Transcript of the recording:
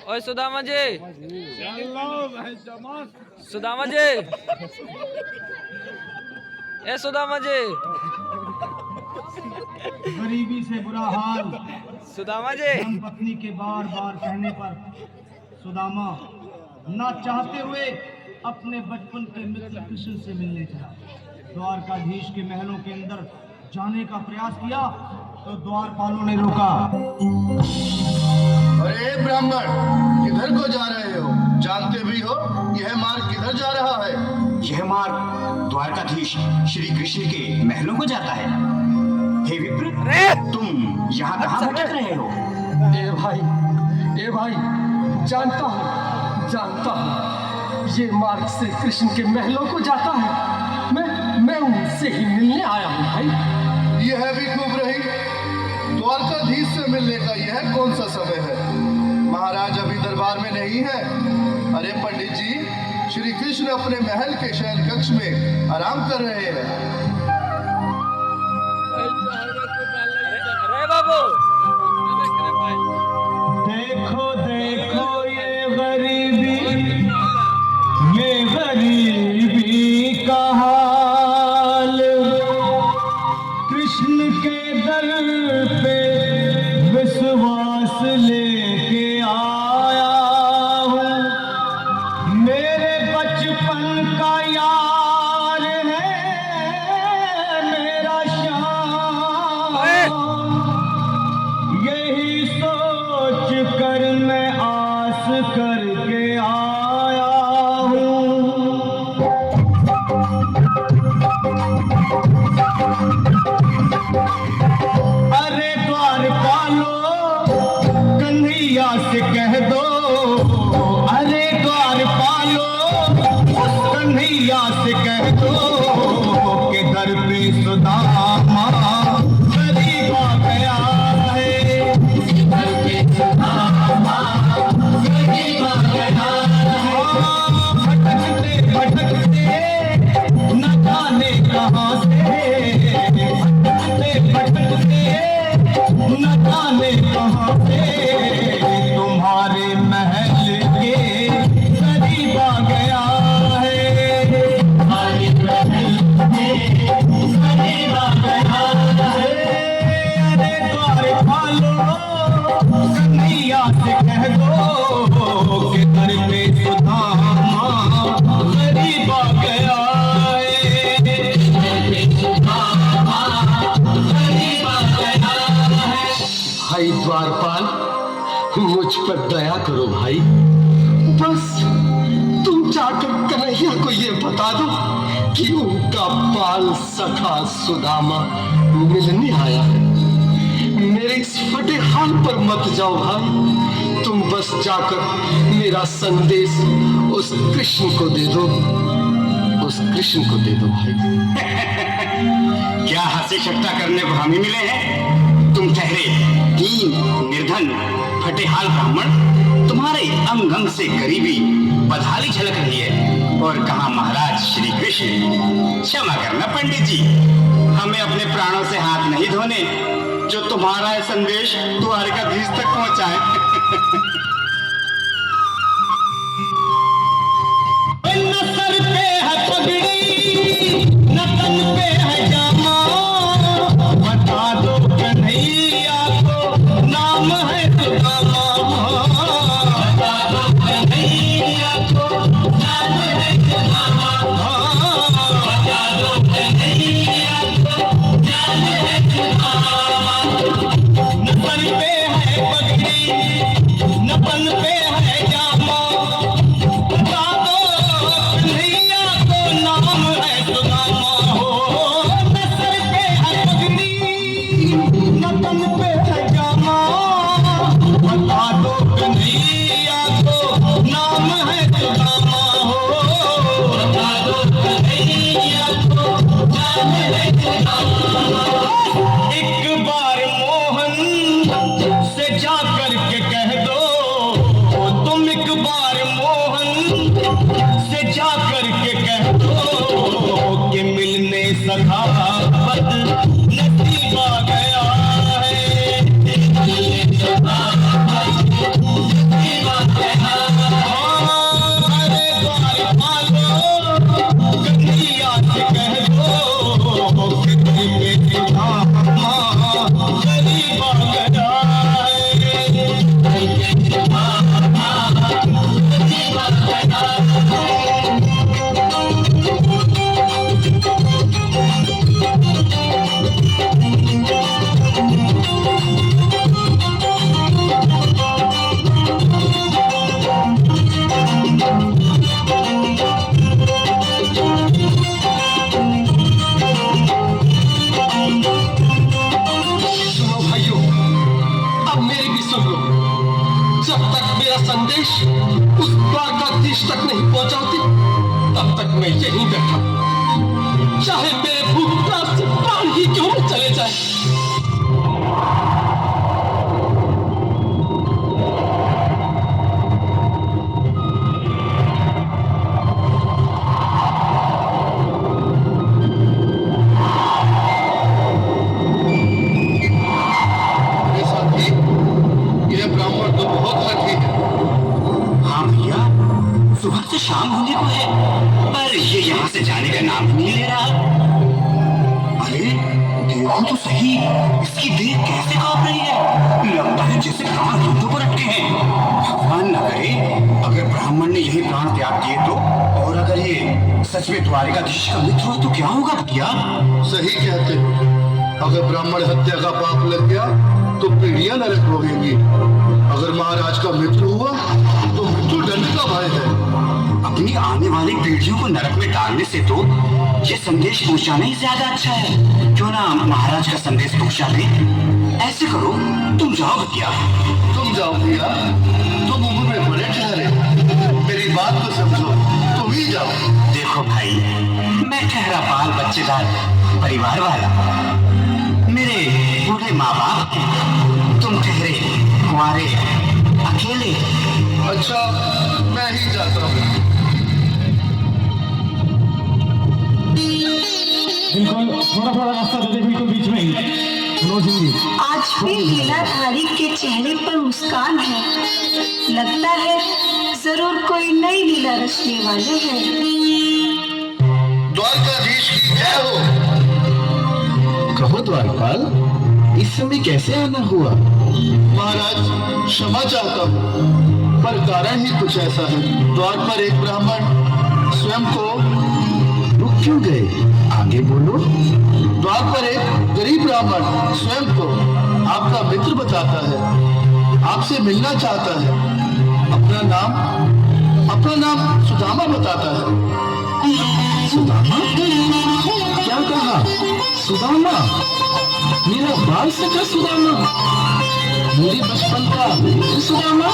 ओए सुदामा जी, सुदामा जी, ए सुदामा जी, गरीबी से बुरा हाल सुदामा जी। पत्नी के बार बार कहने पर सुदामा ना चाहते हुए अपने बचपन के मित्र कृष्ण से मिलने चला। द्वारकाधीश के महलों के अंदर जाने का प्रयास किया तो द्वारपालों ने रोका। अरे ब्राह्मण, किधर को जा रहे हो? जानते भी हो यह मार्ग किधर जा रहा है? यह मार्ग द्वारकाधीश श्री कृष्ण के महलों को जाता है। हे विप्र, तुम यहाँ कहाँ भटक रहे हो? ए भाई, जानता हूँ ये मार्ग श्री कृष्ण के महलों को जाता है। मैं उनसे ही मिलने आया हूँ भाई। यह भी खूब रही। द्वारकाधीश से मिलने का यह कौन सा समय है? महाराज अभी दरबार में नहीं है। अरे पंडित जी, श्री कृष्ण अपने महल के शयन कक्ष में आराम कर रहे हैं। अरे बाबू, देखो देखो ये गरीबी का हाल, कृष्ण के दर पे विश्वास लेके आया हूँ। मेरे बचपन का यार है मेरा श्याम, यही सोच कर मैं आस करके आया हूँ। अरे द्वारपालो, कन्हैया से कह दो। अरे द्वारपालो, कन्हैया से कह दो कि दर पे सुदामा गरीब आ गया है। दर पे सुदामा गरीब आ गया है। भटकते भटकते न जाने कहाँ से, भटकते न जाने कहाँ से तुम्हारे महल के करीब आ गया है। तुम्हारे महल के करीब आ गया है। अरे द्वारपालो, कन्हैया से कह दो कि दर पे सुदामा गरीब आ गया है। भाई द्वारपाल, मुझ पर दया करो भाई। बस तुम जाकर कन्हैया को ये बता दो कि उनका बाल सखा सुदामा मिलने आया है। मेरे इस फटे हाल पर मत जाओ भाई। तुम बस जाकर मेरा संदेश उस कृष्ण को दे दो, उस कृष्ण को दे दो भाई। क्या हंसी ठट्टा करने को हम ही मिले हैं? तुम ठहरे दीन निर्धन फटेहाल ब्राह्मण, तुम्हारे अंग अंग से गरीबी बदहाली झलक रही है। और कहा महाराज श्री कृष्ण। क्षमा करना पंडित जी, हमें अपने प्राणों से हाथ नहीं धोने जो तुम्हारा संदेश द्वारकाधीश तक पहुंचाए। न सर पे है पगड़ी, न तन पे है जामा, बता दो कन्हैया को नाम है सुदामा। बता दो कन्हैया को नाम है सुदामा। बता दो कन्हैया को नाम है सुदामा। न सर पे है पगड़ी, न तन पे है जामा, बता दो कन्हैया को नाम है सुदामा। हो न सर पे है पगड़ी, न तन पे है जामा, बता दो कन्हैया को नाम है सुदामा। हो बता दो कन्हैया को नाम है सुदामा। एक बार मोहन से जा कर के कह दो जब तक मेरा संदेश उस द्वारकाधीश तक नहीं पहुंचाते तब तक मैं यहीं बैठा हूं। चाहे मेरे भूख प्यास से प्राण ही क्यों न चले जाए। मेरे साथी, ये ब्राह्मण तो बहुत हठी है। हाँ भैया, सुबह से शाम होने को है पर ये यहाँ से जाने का नाम ही नहीं ले रहा। अरे देखो तो सही, इसकी देह कैसे कांप रही है। लगता है जैसे प्राण हाथों पर अटके हैं। भगवान न करे अगर ब्राह्मण ने यही प्राण त्याग दिए तो, और अगर ये सच में द्वारिकाधीश का मित्र हो तो क्या होगा भैया? सही कहते हो। अगर ब्राह्मण हत्या का पाप लग गया तो पीढ़ियां नरक भोगेंगी। अगर महाराज का मित्र हुआ तो मृत्यु दंड का भय है। अपनी आने वाली पीढ़ियों को नरक में डालने से तो ये संदेश पहुंचाना ही ज्यादा अच्छा है। क्यों ना महाराज का संदेश पहुंचा दे। ऐसे करो, तुम जाओ भैया। तुम जाओ भैया, तुम उम्र में बड़े ठहरे, मेरी बात को समझो, तुम ही जाओ। देखो भाई, मैं ठहरा बाल बच्चेदार परिवार वाला, मेरे बूढ़े माँ बाप हैं। तुम ठहरे कुंवारे अकेले। अच्छा, मैं ही जाता हूँ। बिल्कुल थोड़ा थोड़ा रास्ता दे दे, बिल्कुल बीच में ही। मनोज सिंह जी, आज भी लीलाधारी के चेहरे पर मुस्कान है। लगता है जरूर कोई नई लीला रचने वाले हैं। द्वारकाधीश की जय हो। कहो द्वारपाल, इस समय कैसे आना हुआ? महाराज, क्षमा चाहता हूँ पर कारण ही कुछ ऐसा है। द्वार पर एक ब्राह्मण स्वयं को रुक क्यों गए? आगे बोलो। द्वार पर एक गरीब ब्राह्मण स्वयं को आपका मित्र बताता है, आपसे मिलना चाहता है। अपना नाम सुदामा बताता है। सुदामा? क्या कहा? सुदामा? मेरा बाल सका सुदामा? मेरे बचपन का मित्र सुदामा?